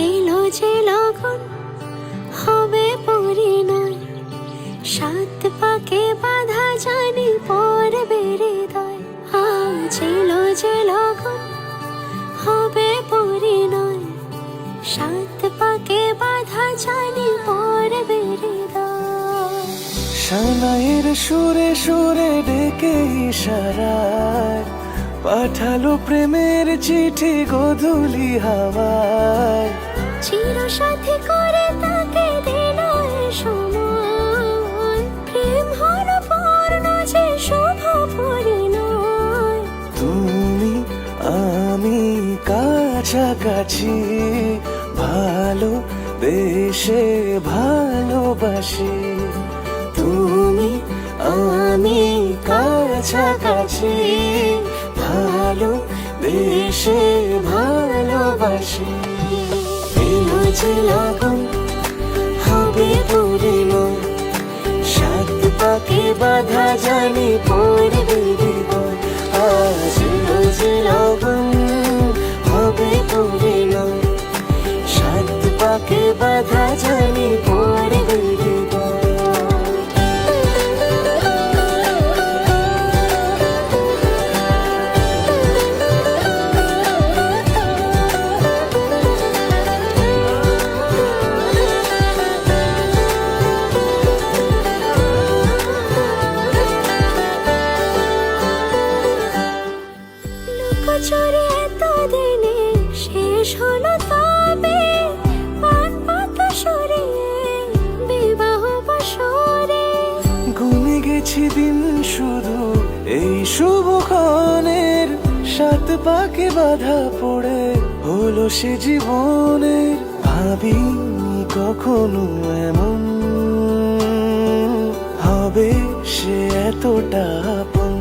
এলো যে লগন হবে পরিণয়, সাত পাকে বাধা জানি পড়বে হৃদয়। আজ এলো যে লগন হবে পরিণয়, সাত পাকে বাধা জানি পড়বে হৃদয়। সানাইয়ের সুরে সুরে ডেকে ইশারায় পাঠালো প্রেমের চিঠি গোধূলি হাওয়ায়। চির সাথী করে তাকে দিল এ সময়, প্রেম হলো পূর্ণ যে শুভ পরিণয়। তুমি আমি কাছাকাছি, ভালো দেশে ভালোবাসি। তুমি আমি কাছাকাছি, ভালো দেশে ভালোবাসি। এলো যে লগন হবে পরিণয়, সাত পাকে বাধা জানি পড়বে হৃদয়। আজ এলো যে লগন হবে পরিণয়, সাত পাকে বাধা জানি পড়বে হৃদয়। লুকোচুরি এতদিনে শেষ হলো তবে, পান পাতা সরিয়ে বিবাহ বাসরে। গুনে গেছি দিন শুধু এই শুভক্ষণের, সাত পাকে বাধা পড়ে হলো সে জীবনের। ভাবিনি কখনো এমন হবে সে এতটা আপন।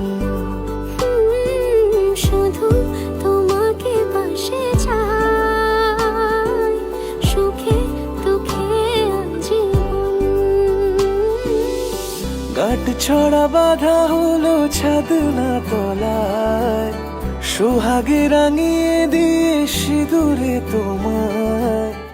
শুধু তোমাকে পাশে চাই, সুখে দুঃখে আজীবন। গাঁট ছড়া বাধা হলো ছাদ না তলায়, সোহাগে রাঙিয়ে দিয়ে সিঁদুরে তোমায়।